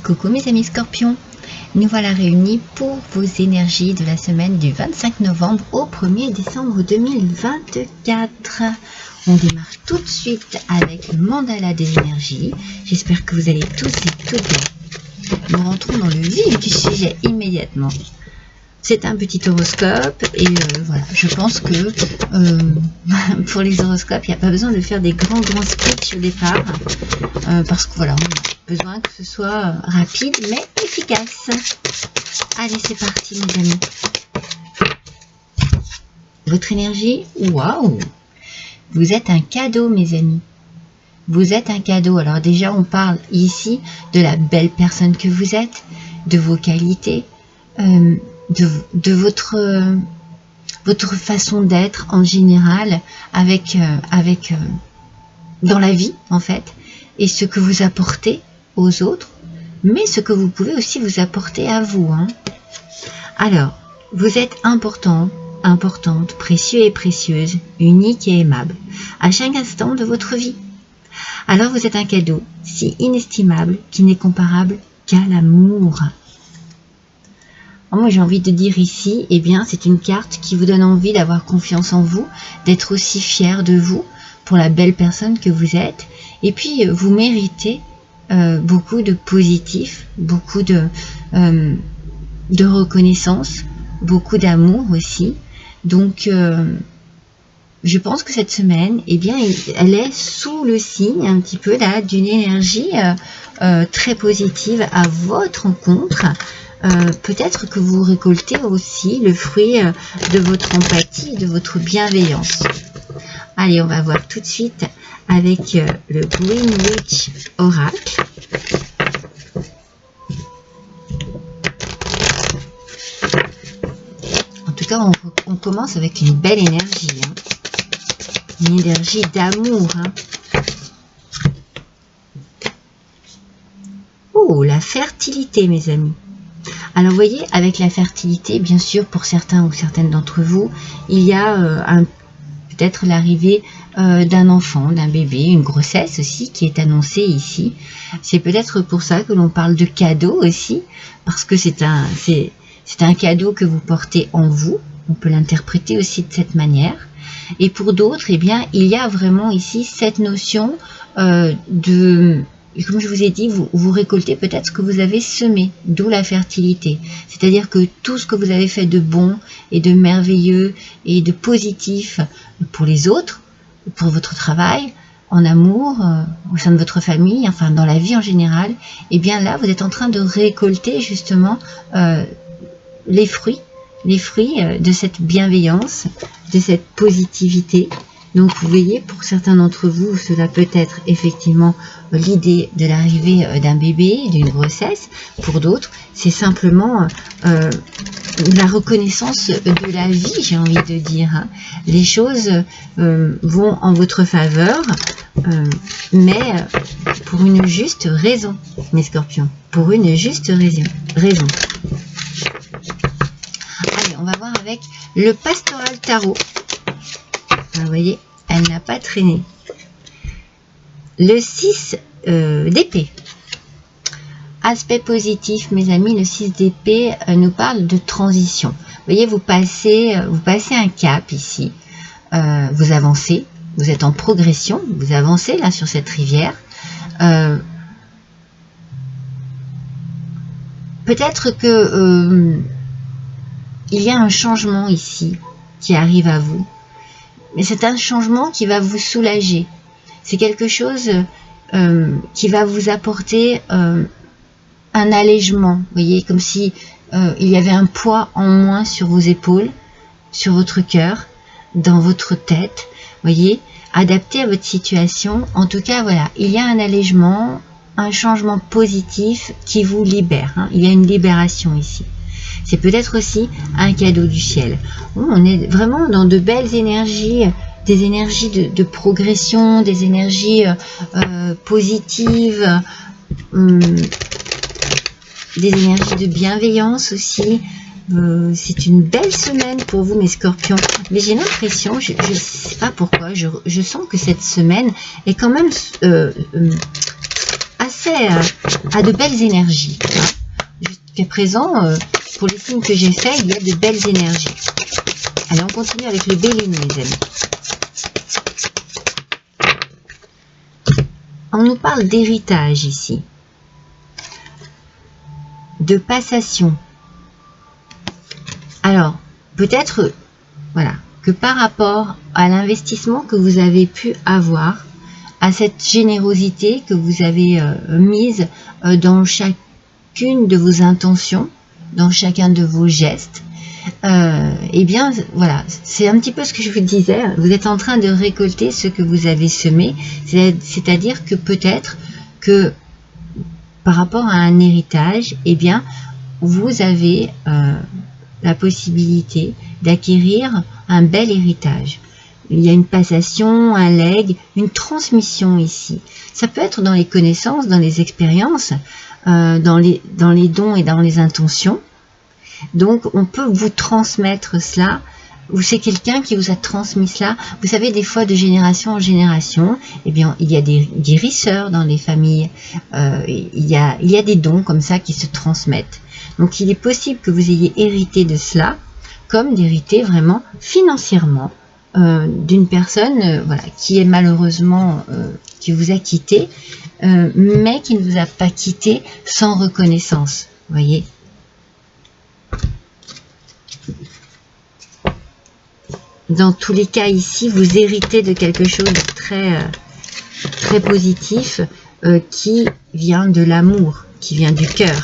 Coucou mes amis scorpions, nous voilà réunis pour vos énergies de la semaine du 25 novembre au 1er décembre 2024. On démarre tout de suite avec le mandala des énergies. J'espère que vous allez tous et toutes bien. Nous rentrons dans le vif du sujet immédiatement. C'est un petit horoscope et voilà, je pense que pour les horoscopes, il n'y a pas besoin de faire des grands speeches au départ parce que voilà, on a besoin que ce soit rapide mais efficace. Allez, c'est parti mes amis. Votre énergie, waouh! Vous êtes un cadeau mes amis. Vous êtes un cadeau. Alors déjà, on parle ici de la belle personne que vous êtes, de vos qualités, de votre façon d'être en général dans la vie en fait, et ce que vous apportez aux autres, mais ce que vous pouvez aussi vous apporter à vous. Alors, vous êtes importante, précieux et précieuse, unique et aimable, à chaque instant de votre vie. Alors vous êtes un cadeau si inestimable qui n'est comparable qu'à l'amour. Moi j'ai envie de dire ici, eh bien c'est une carte qui vous donne envie d'avoir confiance en vous, d'être aussi fier de vous pour la belle personne que vous êtes. Et puis vous méritez beaucoup de positif, beaucoup de reconnaissance, beaucoup d'amour aussi. Donc je pense que cette semaine, eh bien, elle est sous le signe un petit peu là d'une énergie très positive à votre rencontre. Peut-être que vous récoltez aussi le fruit de votre empathie, de votre bienveillance. Allez, on va voir tout de suite avec le Greenwich Oracle. En tout cas, on commence avec une belle énergie. Une énergie d'amour. Oh, la fertilité, mes amis. Alors, vous voyez, avec la fertilité, bien sûr, pour certains ou certaines d'entre vous, il y a peut-être l'arrivée d'un enfant, d'un bébé, une grossesse aussi qui est annoncée ici. C'est peut-être pour ça que l'on parle de cadeau aussi, parce que c'est un cadeau que vous portez en vous. On peut l'interpréter aussi de cette manière. Et pour d'autres, eh bien, il y a vraiment ici cette notion comme je vous ai dit, vous récoltez peut-être ce que vous avez semé, d'où la fertilité. C'est-à-dire que tout ce que vous avez fait de bon et de merveilleux et de positif pour les autres, pour votre travail, en amour, au sein de votre famille, enfin dans la vie en général, eh bien là, vous êtes en train de récolter justement les fruits de cette bienveillance, de cette positivité. Donc vous voyez, pour certains d'entre vous, cela peut être effectivement l'idée de l'arrivée d'un bébé, d'une grossesse. Pour d'autres, c'est simplement la reconnaissance de la vie, j'ai envie de dire. Les choses vont en votre faveur, mais pour une juste raison, mes scorpions. Pour une juste raison. Allez, on va voir avec le Pastoral Tarot. Vous voyez, elle n'a pas traîné. Le 6 d'épée. Aspect positif, mes amis, le 6 d'épée nous parle de transition. Vous voyez, vous passez un cap ici. Vous avancez, vous êtes en progression, vous avancez là sur cette rivière. Peut-être que il y a un changement ici qui arrive à vous. Mais c'est un changement qui va vous soulager. C'est quelque chose qui va vous apporter un allègement. Vous voyez, comme si il y avait un poids en moins sur vos épaules, sur votre cœur, dans votre tête. Vous voyez, adapté à votre situation. En tout cas, voilà, il y a un allègement, un changement positif qui vous libère. Il y a une libération ici. C'est peut-être aussi un cadeau du ciel. On est vraiment dans de belles énergies, des énergies de progression, des énergies positives, des énergies de bienveillance aussi. C'est une belle semaine pour vous, mes scorpions. Mais j'ai l'impression, je ne sais pas pourquoi, je sens que cette semaine est quand même assez a de belles énergies. Jusqu'à présent, pour les signes que j'ai faits, il y a de belles énergies. Allez, on continue avec le Bélier, mes amis. On nous parle d'héritage ici, de passation. Alors, peut-être, voilà, que par rapport à l'investissement que vous avez pu avoir, à cette générosité que vous avez mise dans chacune de vos intentions, dans chacun de vos gestes, eh bien, voilà, c'est un petit peu ce que je vous disais, vous êtes en train de récolter ce que vous avez semé, c'est-à-dire que peut-être que par rapport à un héritage, eh bien, vous avez la possibilité d'acquérir un bel héritage. Il y a une passation, un legs, une transmission ici. Ça peut être dans les connaissances, dans les expériences, dans les dons et dans les intentions. Donc, on peut vous transmettre cela, ou c'est quelqu'un qui vous a transmis cela. Vous savez, des fois, de génération en génération, eh bien, il y a des guérisseurs dans les familles. Il y a des dons comme ça qui se transmettent. Donc, il est possible que vous ayez hérité de cela, comme d'hériter vraiment financièrement d'une personne voilà, qui est malheureusement, qui vous a quitté, mais qui ne vous a pas quitté sans reconnaissance. Vous voyez ? Dans tous les cas ici, vous héritez de quelque chose de très positif qui vient de l'amour, qui vient du cœur.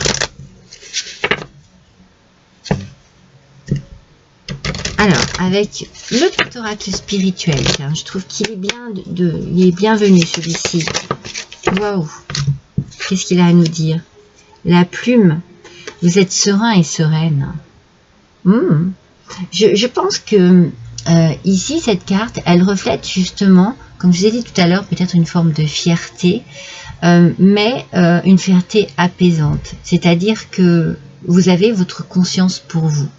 Alors, avec le petit oracle spirituel, hein, je trouve qu'il est il est bienvenu celui-ci. Waouh! Qu'est-ce qu'il a à nous dire? La plume, vous êtes serein et sereine. Je pense que ici, cette carte, elle reflète justement, comme je vous ai dit tout à l'heure, peut-être une forme de fierté, mais une fierté apaisante. C'est-à-dire que vous avez votre conscience pour vous.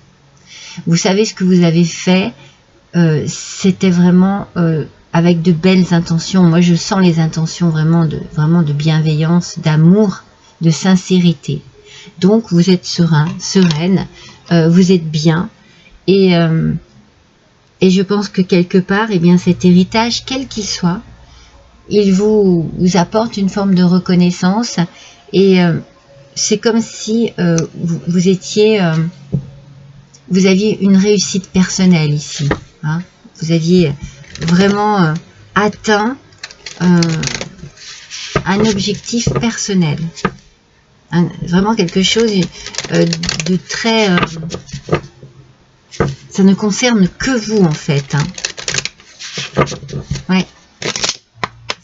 Vous savez ce que vous avez fait, c'était vraiment avec de belles intentions. Moi, je sens les intentions vraiment de bienveillance, d'amour, de sincérité. Donc, vous êtes serein, sereine, vous êtes bien. Et je pense que quelque part, eh bien, cet héritage, quel qu'il soit, il vous apporte une forme de reconnaissance. Et c'est comme si vous aviez une réussite personnelle ici. Hein. Vous aviez vraiment atteint un objectif personnel. Vraiment quelque chose de très... ça ne concerne que vous en fait. Hein. Ouais.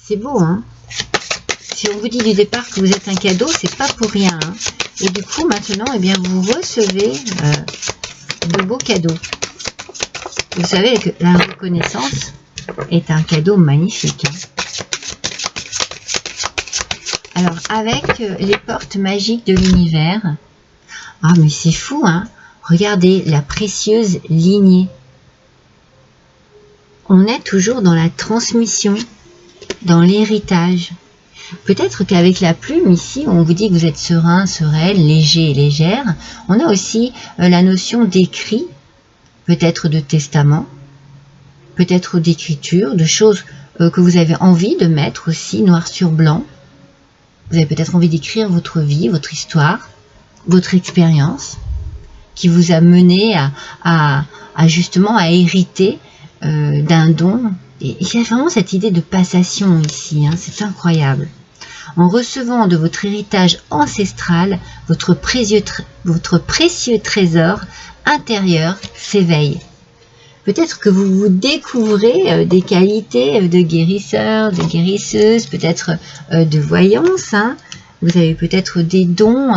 C'est beau, hein. Si on vous dit du départ que vous êtes un cadeau, c'est pas pour rien. Hein. Et du coup, maintenant, eh bien, vous recevez de beaux cadeaux. Vous savez que la reconnaissance est un cadeau magnifique. Hein. Alors, avec les portes magiques de l'univers, ah mais c'est fou, hein. Regardez la précieuse lignée. On est toujours dans la transmission, dans l'héritage. Peut-être qu'avec la plume, ici, on vous dit que vous êtes serein, sereine, léger et légère. On a aussi la notion d'écrit, peut-être de testament, peut-être d'écriture, de choses que vous avez envie de mettre aussi noir sur blanc. Vous avez peut-être envie d'écrire votre vie, votre histoire, votre expérience, qui vous a mené à justement à hériter d'un don. Et il y a vraiment cette idée de passation ici, hein, c'est incroyable. En recevant de votre héritage ancestral, votre précieux trésor intérieur s'éveille. Peut-être que vous vous découvrez des qualités de guérisseur, de guérisseuse, peut-être de voyance. Hein. Vous avez peut-être des dons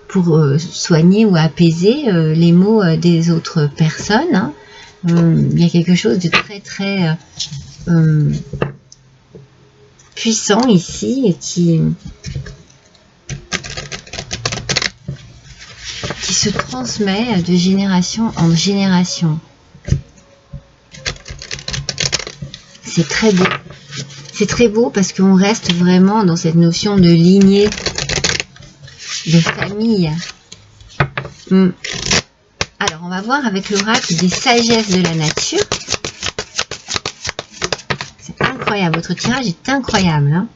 pour soigner ou apaiser les maux des autres personnes. Hein. Il y a quelque chose de très puissant ici et qui se transmet de génération en génération. C'est très beau. C'est très beau parce qu'on reste vraiment dans cette notion de lignée, de famille. Alors, on va voir avec l'oracle des sagesses de la nature. C'est incroyable, votre tirage est incroyable. Hein,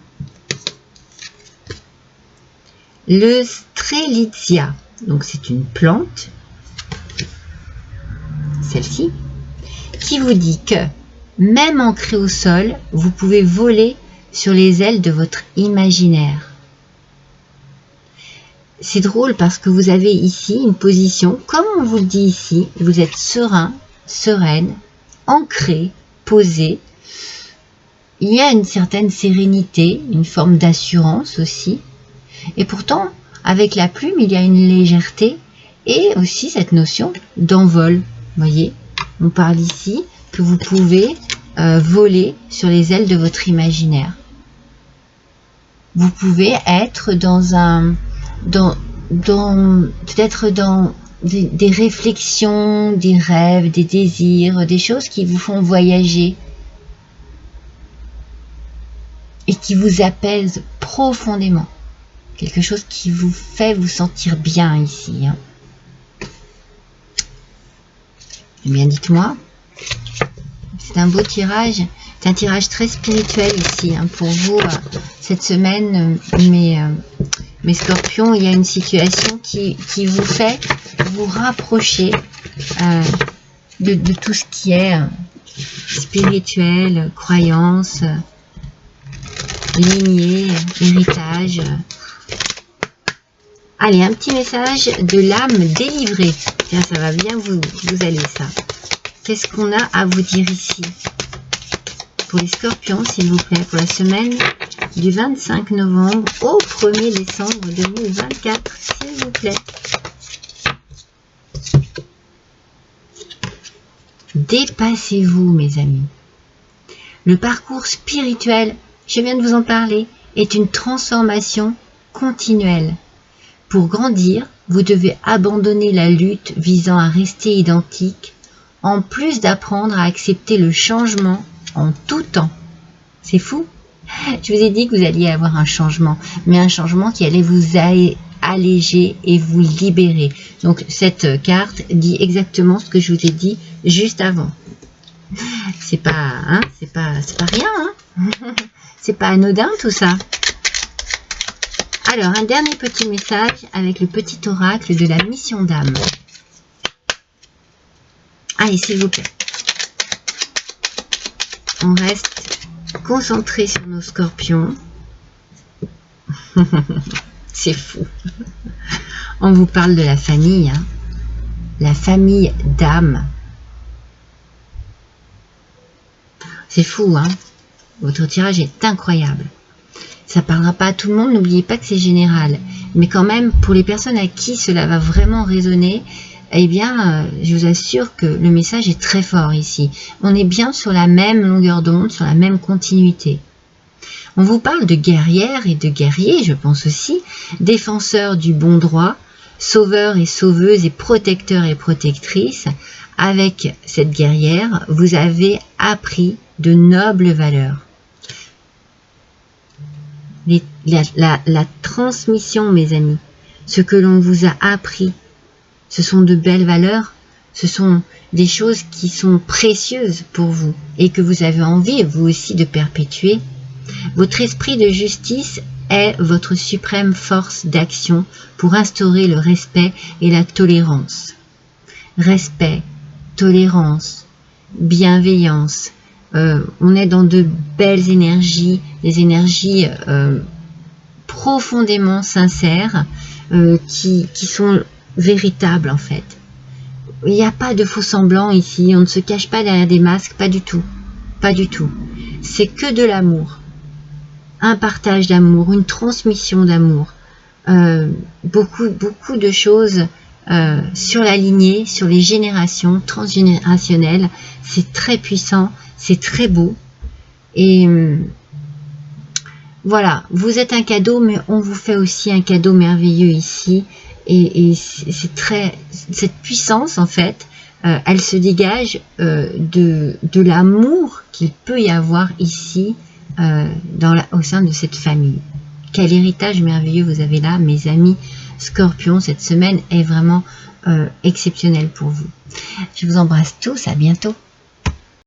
le Strelitzia, donc c'est une plante, celle-ci, qui vous dit que même ancré au sol, vous pouvez voler sur les ailes de votre imaginaire. C'est drôle parce que vous avez ici une position, comme on vous le dit ici, vous êtes serein, sereine, ancré, posé. Il y a une certaine sérénité, une forme d'assurance aussi. Et pourtant, avec la plume, il y a une légèreté et aussi cette notion d'envol. Voyez, on parle ici que vous pouvez voler sur les ailes de votre imaginaire. Vous pouvez être peut-être dans des réflexions, des rêves, des désirs, des choses qui vous font voyager et qui vous apaisent profondément. Quelque chose qui vous fait vous sentir bien ici. Hein. Eh bien, dites-moi. C'est un beau tirage. C'est un tirage très spirituel ici. Hein, pour vous, cette semaine, mes scorpions, il y a une situation qui vous fait vous rapprocher de tout ce qui est spirituel, croyance, lignée, héritage. Allez, un petit message de l'âme délivrée. Tiens, ça va bien vous aller ça. Qu'est-ce qu'on a à vous dire ici? Pour les scorpions, s'il vous plaît, pour la semaine du 25 novembre au 1er décembre 2024, s'il vous plaît. Dépassez-vous, mes amis. Le parcours spirituel, je viens de vous en parler, est une transformation continuelle. Pour grandir, vous devez abandonner la lutte visant à rester identique, en plus d'apprendre à accepter le changement en tout temps. C'est fou. Je vous ai dit que vous alliez avoir un changement, mais un changement qui allait vous alléger et vous libérer. Donc cette carte dit exactement ce que je vous ai dit juste avant. C'est pas rien, hein. C'est pas anodin tout ça. Alors, un dernier petit message avec le petit oracle de la mission d'âme. Allez, s'il vous plaît. On reste concentré sur nos scorpions. C'est fou. On vous parle de la famille. Hein. La famille d'âme. C'est fou, hein. Votre tirage est incroyable. Ça ne parlera pas à tout le monde, n'oubliez pas que c'est général. Mais quand même, pour les personnes à qui cela va vraiment résonner, eh bien, je vous assure que le message est très fort ici. On est bien sur la même longueur d'onde, sur la même continuité. On vous parle de guerrières et de guerriers, je pense aussi, défenseurs du bon droit, sauveurs et sauveuses et protecteurs et protectrices. Avec cette guerrière, vous avez appris de nobles valeurs. La transmission, mes amis, ce que l'on vous a appris, ce sont de belles valeurs, ce sont des choses qui sont précieuses pour vous et que vous avez envie, vous aussi, de perpétuer. Votre esprit de justice est votre suprême force d'action pour instaurer le respect et la tolérance. Respect, tolérance, bienveillance. On est dans de belles énergies, des énergies profondément sincères qui sont véritables en fait. Il n'y a pas de faux semblants ici, on ne se cache pas derrière des masques, pas du tout. Pas du tout. C'est que de l'amour. Un partage d'amour, une transmission d'amour. Beaucoup de choses sur la lignée, sur les générations transgénérationnelles. C'est très puissant, c'est très beau. Et voilà, vous êtes un cadeau, mais on vous fait aussi un cadeau merveilleux ici. Et c'est très, cette puissance en fait, elle se dégage de l'amour qu'il peut y avoir ici au sein de cette famille. Quel héritage merveilleux vous avez là, mes amis Scorpions. Cette semaine est vraiment exceptionnelle pour vous. Je vous embrasse tous, à bientôt.